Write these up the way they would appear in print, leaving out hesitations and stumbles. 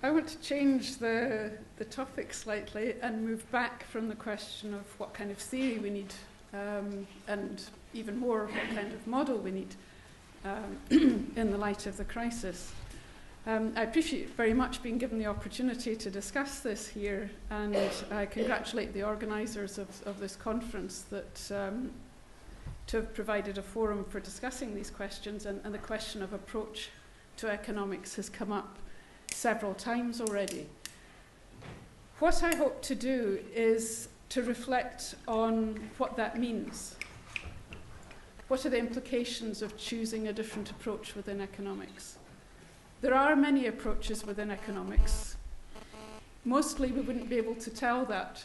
I want to change the topic slightly and move back from the question of what kind of theory we need, and even more what kind of model we need in the light of the crisis. I appreciate very much being given the opportunity to discuss this here, and I congratulate the organisers of this conference that to have provided a forum for discussing these questions, and the question of approach to economics has come up several times already. What I hope to do is to reflect on what that means. What are the implications of choosing a different approach within economics? There are many approaches within economics. Mostly we wouldn't be able to tell that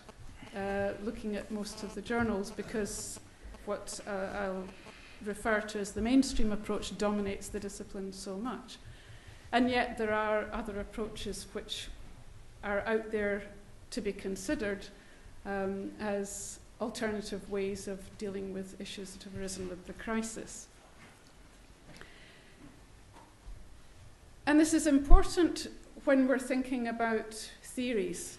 looking at most of the journals, because what I'll refer to as the mainstream approach dominates the discipline so much. And yet there are other approaches which are out there to be considered as alternative ways of dealing with issues that have arisen with the crisis. And this is important when we're thinking about theories.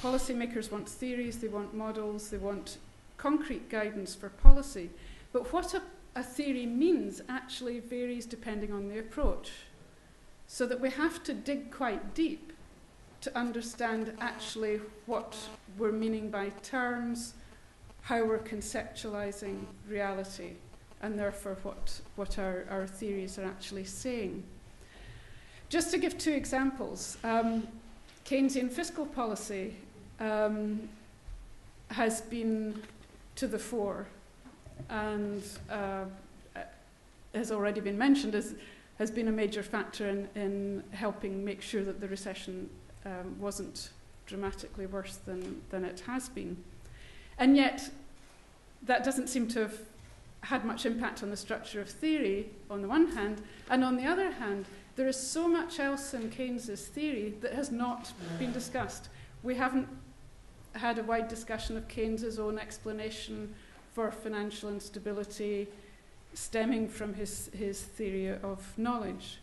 Policymakers want theories, they want models, they want concrete guidance for policy. But what a theory means actually varies depending on the approach. So that we have to dig quite deep to understand actually what we're meaning by terms, how we're conceptualizing reality, and therefore what our theories are actually saying. Just to give two examples, Keynesian fiscal policy has been to the fore, and has already been mentioned has been a major factor in helping make sure that the recession wasn't dramatically worse than it has been. And yet, that doesn't seem to have had much impact on the structure of theory, on the one hand, and on the other hand, there is so much else in Keynes's theory that has not been discussed. We haven't had a wide discussion of Keynes's own explanation for financial instability stemming from his theory of knowledge.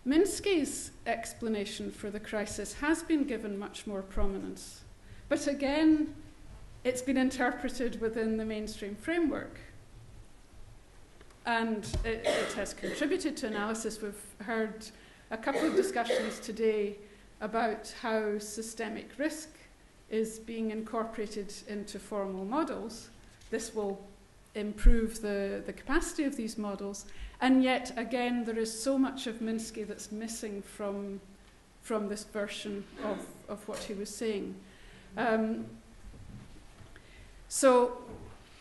Minsky's explanation for the crisis has been given much more prominence, but again, it's been interpreted within the mainstream framework. And it has contributed to analysis. We've heard a couple of discussions today about how systemic risk is being incorporated into formal models. This will improve the capacity of these models. And yet, again, there is so much of Minsky that's missing from this version of what he was saying. So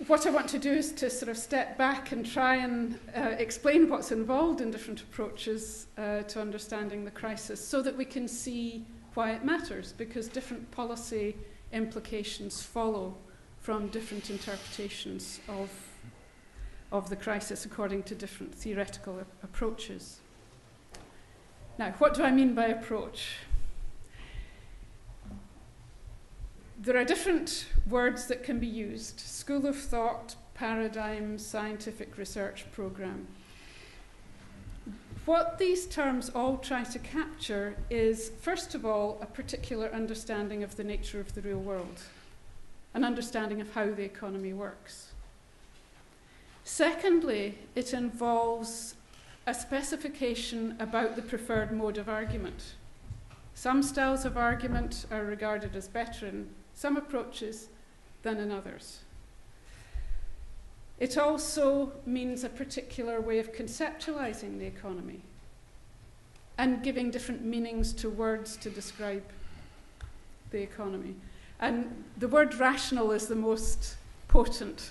what I want to do is to sort of step back and try and explain what's involved in different approaches to understanding the crisis, so that we can see why it matters, because different policy implications follow from different interpretations of the crisis according to different theoretical approaches. Now, what do I mean by approach? There are different words that can be used: school of thought, paradigm, scientific research program. What these terms all try to capture is, first of all, a particular understanding of the nature of the real world, an understanding of how the economy works. Secondly, it involves a specification about the preferred mode of argument. Some styles of argument are regarded as better in some approaches than in others. It also means a particular way of conceptualizing the economy and giving different meanings to words to describe the economy. And the word rational is the most potent.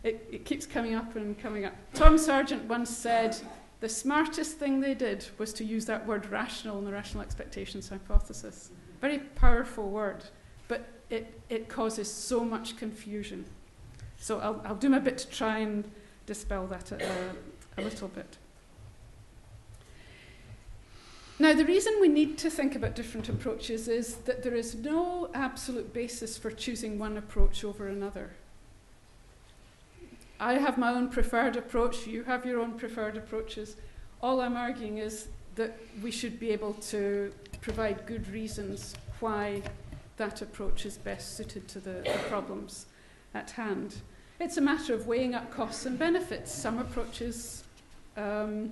It keeps coming up and coming up. Tom Sargent once said the smartest thing they did was to use that word rational in the rational expectations hypothesis. Very powerful word, but it causes so much confusion. So I'll do my bit to try and dispel that a little bit. Now, the reason we need to think about different approaches is that there is no absolute basis for choosing one approach over another. I have my own preferred approach, you have your own preferred approaches. All I'm arguing is that we should be able to provide good reasons why that approach is best suited to the problems at hand. It's a matter of weighing up costs and benefits. Some approaches, for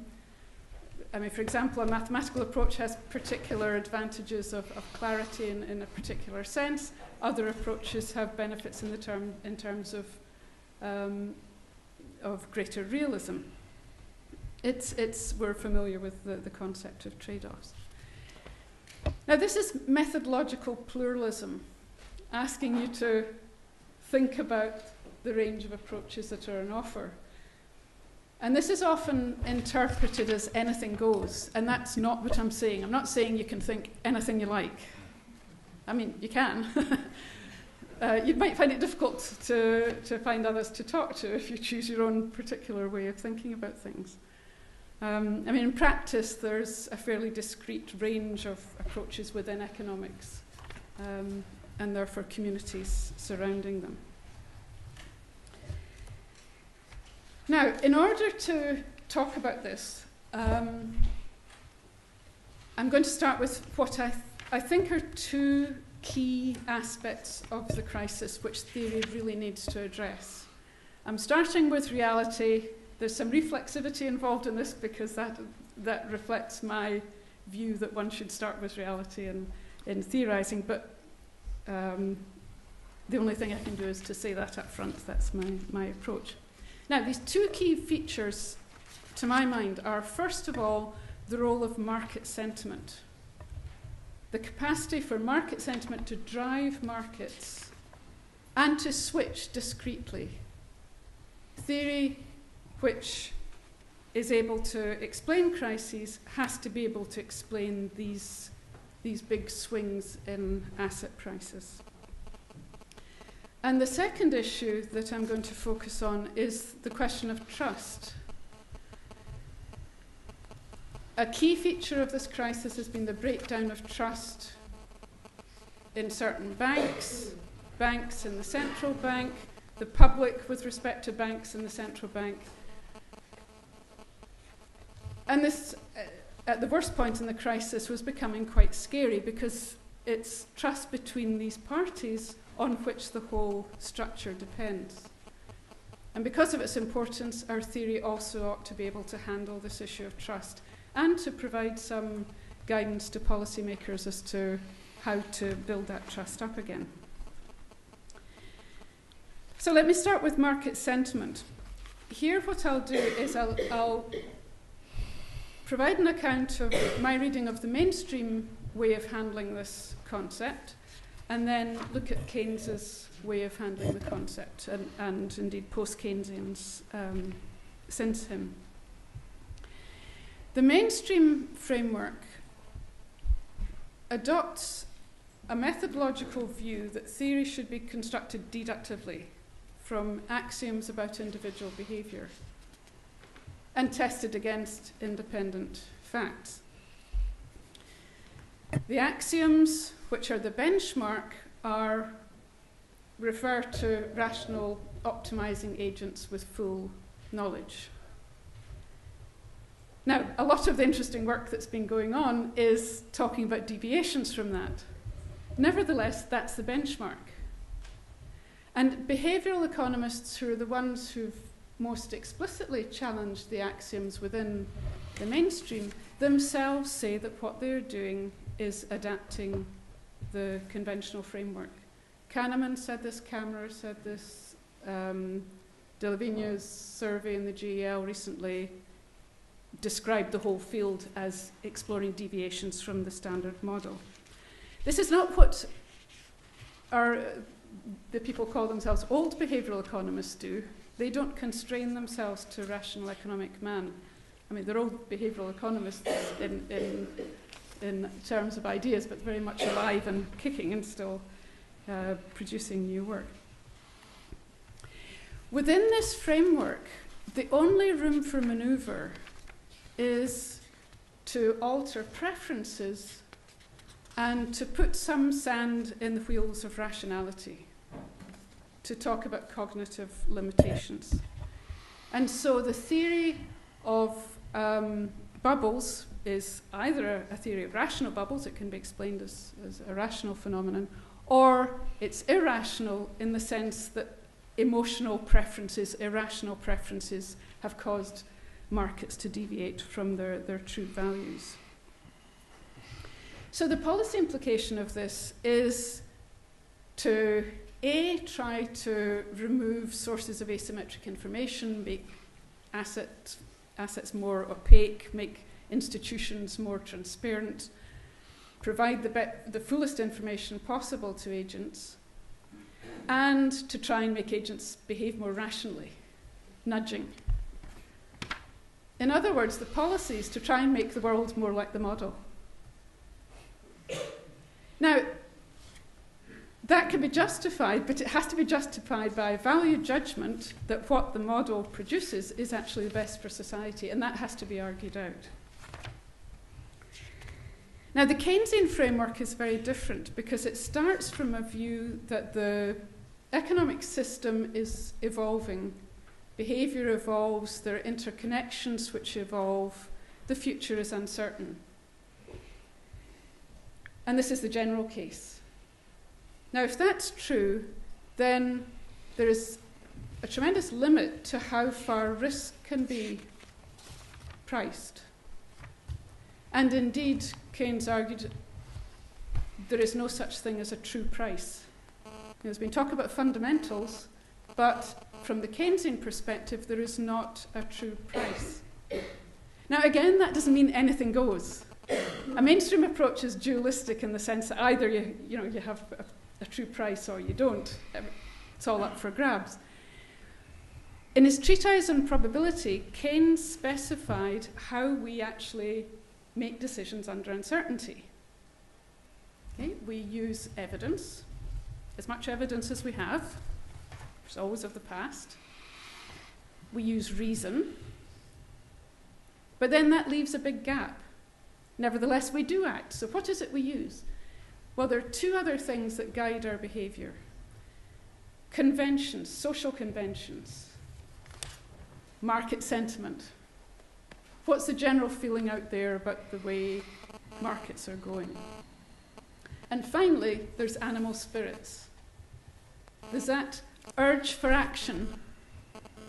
example, a mathematical approach has particular advantages of clarity in a particular sense. Other approaches have benefits in terms of greater realism. We're familiar with the concept of trade-offs. Now, this is methodological pluralism, asking you to think about the range of approaches that are on offer. And this is often interpreted as anything goes, and that's not what I'm saying. I'm not saying you can think anything you like. I mean, you can. You might find it difficult to find others to talk to if you choose your own particular way of thinking about things. In practice, there's a fairly discrete range of approaches within economics, and therefore communities surrounding them. Now, in order to talk about this, I'm going to start with what I think are two key aspects of the crisis which theory really needs to address. I'm starting with reality. There's some reflexivity involved in this because that reflects my view that one should start with reality in theorizing, but the only thing I can do is to say that up front. That's my approach. Now, these two key features, to my mind, are, first of all, the role of market sentiment. The capacity for market sentiment to drive markets and to switch discretely. Theory which is able to explain crises has to be able to explain these big swings in asset prices. And the second issue that I'm going to focus on is the question of trust. A key feature of this crisis has been the breakdown of trust in certain banks, banks in the central bank, the public with respect to banks in the central bank. And this, at the worst point in the crisis, was becoming quite scary because it's trust between these parties on which the whole structure depends. And because of its importance, our theory also ought to be able to handle this issue of trust and to provide some guidance to policymakers as to how to build that trust up again. So let me start with market sentiment. Here what I'll do is I'll provide an account of my reading of the mainstream way of handling this concept, and then look at Keynes's way of handling the concept, and indeed post-Keynesians since him. The mainstream framework adopts a methodological view that theory should be constructed deductively from axioms about individual behaviour and tested against independent facts. The axioms, which are the benchmark, refer to rational optimizing agents with full knowledge. Now, a lot of the interesting work that's been going on is talking about deviations from that. Nevertheless, that's the benchmark. And behavioral economists, who are the ones who've most explicitly challenged the axioms within the mainstream, themselves say that what they're doing is adapting the conventional framework. Kahneman said this, Kammerer said this, De Vigne's survey in the GEL recently described the whole field as exploring deviations from the standard model. This is not what the people call themselves old behavioral economists do. They don't constrain themselves to rational economic man. I mean, they're old behavioral economists in terms of ideas, but very much alive and kicking and still producing new work. Within this framework, the only room for maneuver is to alter preferences and to put some sand in the wheels of rationality, to talk about cognitive limitations. And so the theory of bubbles is either a theory of rational bubbles, it can be explained as a rational phenomenon, or it's irrational in the sense that emotional preferences, irrational preferences, have caused markets to deviate from their true values. So the policy implication of this is to A, try to remove sources of asymmetric information, make assets more opaque, make institutions more transparent, provide the fullest information possible to agents, and to try and make agents behave more rationally, nudging. In other words, the policy is to try and make the world more like the model. Now, that can be justified, but it has to be justified by a value judgment that what the model produces is actually the best for society, and that has to be argued out. Now, the Keynesian framework is very different because it starts from a view that the economic system is evolving. Behaviour evolves, there are interconnections which evolve, the future is uncertain. And this is the general case. Now, if that's true, then there is a tremendous limit to how far risk can be priced. And indeed, Keynes argued there is no such thing as a true price. There's been talk about fundamentals, but from the Keynesian perspective, there is not a true price. Now, again, that doesn't mean anything goes. A mainstream approach is dualistic in the sense that either you have a true price or you don't. It's all up for grabs. In his treatise on probability, Keynes specified how we actually make decisions under uncertainty. Okay? We use evidence, as much evidence as we have, which is always of the past. We use reason, but then that leaves a big gap. Nevertheless, we do act. So what is it we use? Well, there are two other things that guide our behaviour. Conventions, social conventions, market sentiment. What's the general feeling out there about the way markets are going? And finally, there's animal spirits. There's that urge for action,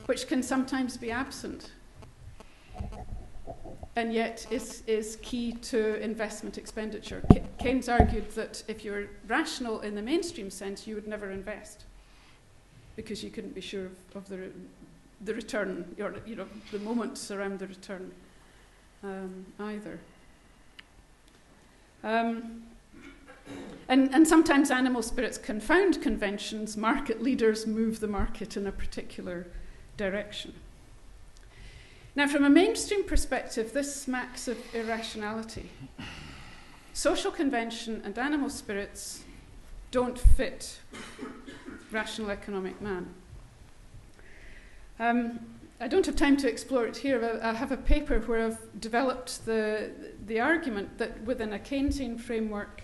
which can sometimes be absent, and yet is key to investment expenditure. Keynes argued that if you're rational in the mainstream sense, you would never invest, because you couldn't be sure of the return, or the moments around the return either. And sometimes animal spirits confound conventions. Market leaders move the market in a particular direction. Now, from a mainstream perspective, this smacks of irrationality. Social convention and animal spirits don't fit rational economic man. I don't have time to explore it here, but I have a paper where I've developed the argument that within a Keynesian framework,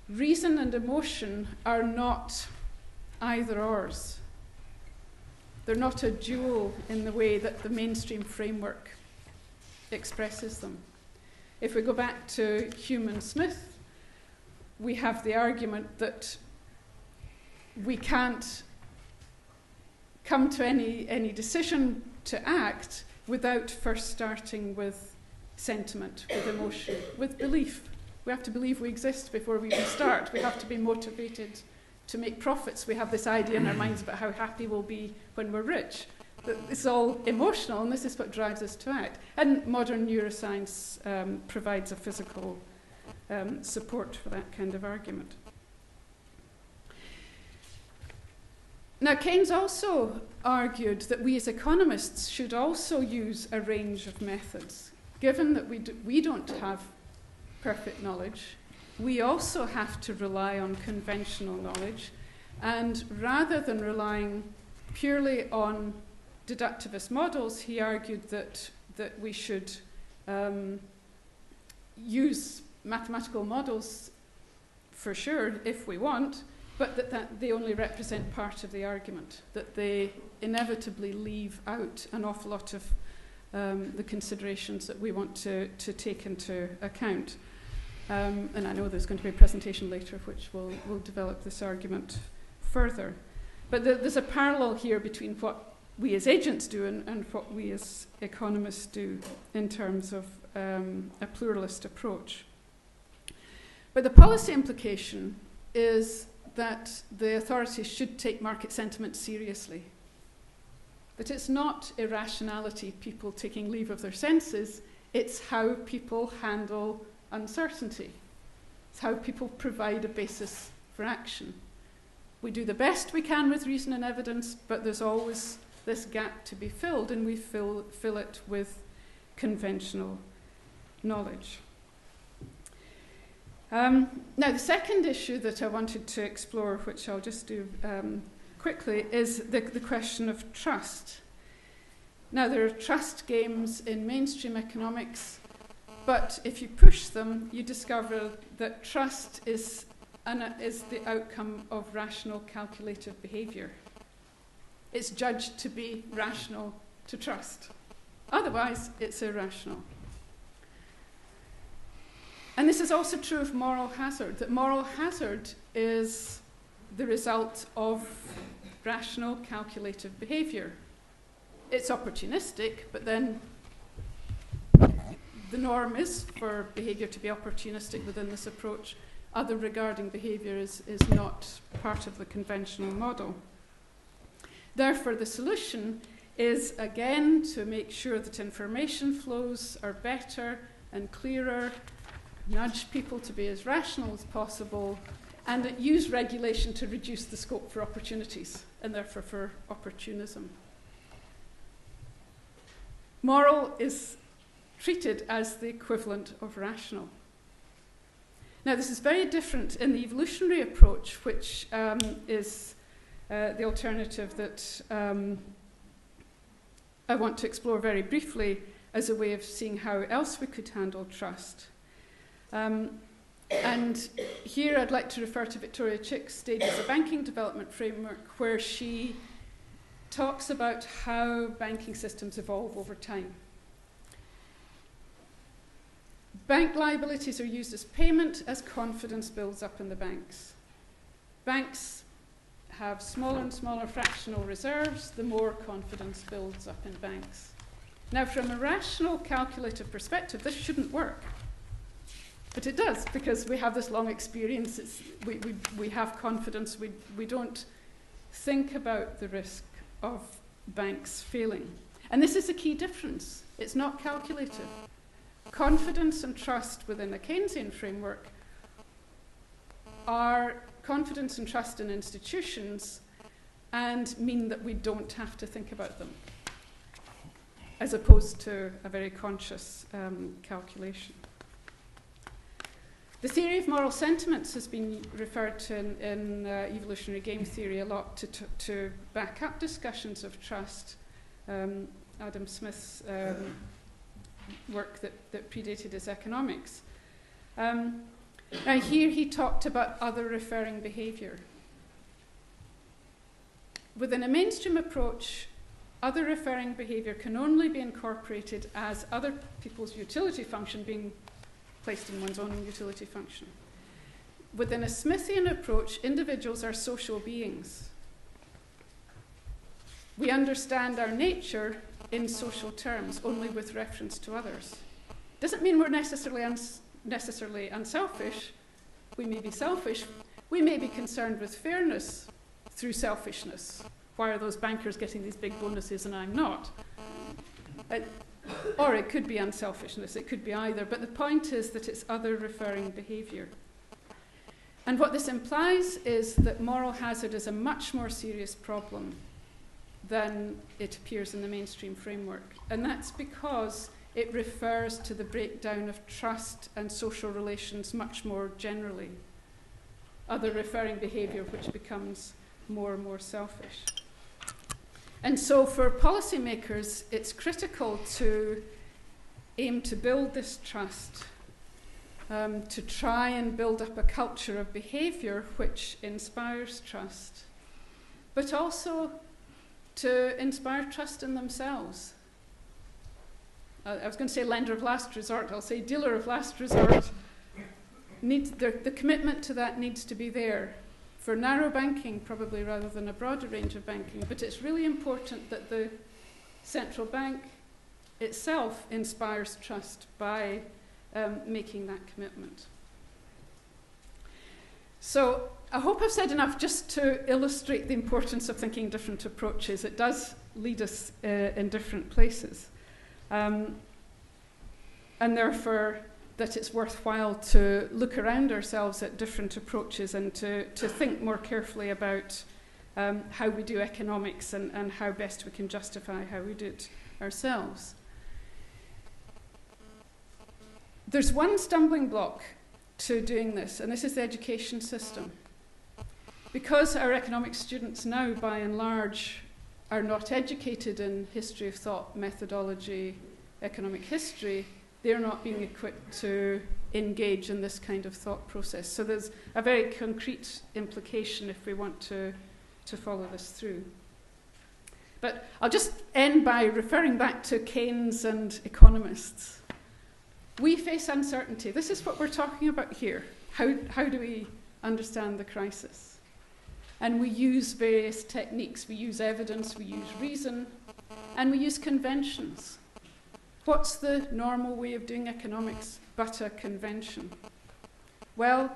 reason and emotion are not either-ors. They're not a dual in the way that the mainstream framework expresses them. If we go back to Hume and Smith, we have the argument that we can't come to any decision to act without first starting with sentiment, with emotion, with belief. We have to believe we exist before we even start. We have to be motivated to make profits. We have this idea in our minds about how happy we'll be when we're rich. It's all emotional, and this is what drives us to act. And modern neuroscience provides a physical support for that kind of argument. Now, Keynes also argued that we as economists should also use a range of methods. Given that we don't have perfect knowledge, we also have to rely on conventional knowledge. And rather than relying purely on deductivist models, he argued that we should use mathematical models for sure if we want, but that they only represent part of the argument, that they inevitably leave out an awful lot of the considerations that we want to take into account. And I know there's going to be a presentation later which will develop this argument further. But there's a parallel here between what we as agents do and what we as economists do in terms of a pluralist approach. But the policy implication is that the authorities should take market sentiment seriously. That it's not irrationality, people taking leave of their senses, it's how people handle uncertainty. It's how people provide a basis for action. We do the best we can with reason and evidence, but there's always this gap to be filled, and we fill it with conventional knowledge. Now, the second issue that I wanted to explore, which I'll just do quickly, is the question of trust. Now, there are trust games in mainstream economics, but if you push them, you discover that trust is the outcome of rational, calculative behaviour. It's judged to be rational to trust. Otherwise, it's irrational. And this is also true of moral hazard, that moral hazard is the result of rational, calculative behaviour. It's opportunistic, but then the norm is for behaviour to be opportunistic within this approach. Other regarding behaviour is not part of the conventional model. Therefore, the solution is, again, to make sure that information flows are better and clearer, nudge people to be as rational as possible, and use regulation to reduce the scope for opportunities, and therefore for opportunism. Moral is treated as the equivalent of rational. Now, this is very different in the evolutionary approach, which is the alternative that I want to explore very briefly as a way of seeing how else we could handle trust. And here I'd like to refer to Victoria Chick's Stages of Banking Development Framework, where she talks about how banking systems evolve over time. Bank liabilities are used as payment as confidence builds up in the banks. Banks have smaller and smaller fractional reserves, the more confidence builds up in banks. Now, from a rational, calculative perspective, this shouldn't work. But it does, because we have this long experience. We have confidence. We don't think about the risk of banks failing. And this is a key difference. It's not calculative. Confidence and trust within a Keynesian framework are confidence and trust in institutions and mean that we don't have to think about them, as opposed to a very conscious calculation. The theory of moral sentiments has been referred to in evolutionary game theory a lot to back up discussions of trust. Adam Smith's work that predated his economics. Now here he talked about other referring behaviour. Within a mainstream approach, other referring behaviour can only be incorporated as other people's utility function being placed in one's own utility function. Within a Smithian approach, individuals are social beings. We understand our nature in social terms, only with reference to others. Doesn't mean we're necessarily unselfish. We may be selfish. We may be concerned with fairness through selfishness. Why are those bankers getting these big bonuses and I'm not? Or it could be unselfishness. It could be either. But the point is that it's other referring behaviour. And what this implies is that moral hazard is a much more serious problem than it appears in the mainstream framework. And that's because it refers to the breakdown of trust and social relations much more generally. Other referring behaviour which becomes more and more selfish. And so for policymakers, it's critical to aim to build this trust, to try and build up a culture of behaviour which inspires trust, but also to inspire trust in themselves. I was going to say lender of last resort, I'll say dealer of last resort, the commitment to that needs to be there for narrow banking probably rather than a broader range of banking. But it's really important that the central bank itself inspires trust by making that commitment. So I hope I've said enough just to illustrate the importance of thinking different approaches. It does lead us in different places. And therefore, that it's worthwhile to look around ourselves at different approaches and to think more carefully about how we do economics and how best we can justify how we do it ourselves. There's one stumbling block to doing this, and this is the education system. Because our economics students now, by and large, are not educated in history of thought, methodology, economic history, they're not being equipped to engage in this kind of thought process. So there's a very concrete implication if we want to follow this through. But I'll just end by referring back to Keynes and economists. We face uncertainty. This is what we're talking about here. How do we understand the crisis? And we use various techniques. We use evidence, we use reason, and we use conventions. What's the normal way of doing economics but a convention? Well,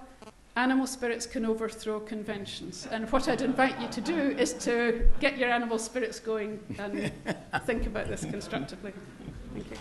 animal spirits can overthrow conventions. And what I'd invite you to do is to get your animal spirits going and think about this constructively. Thank you.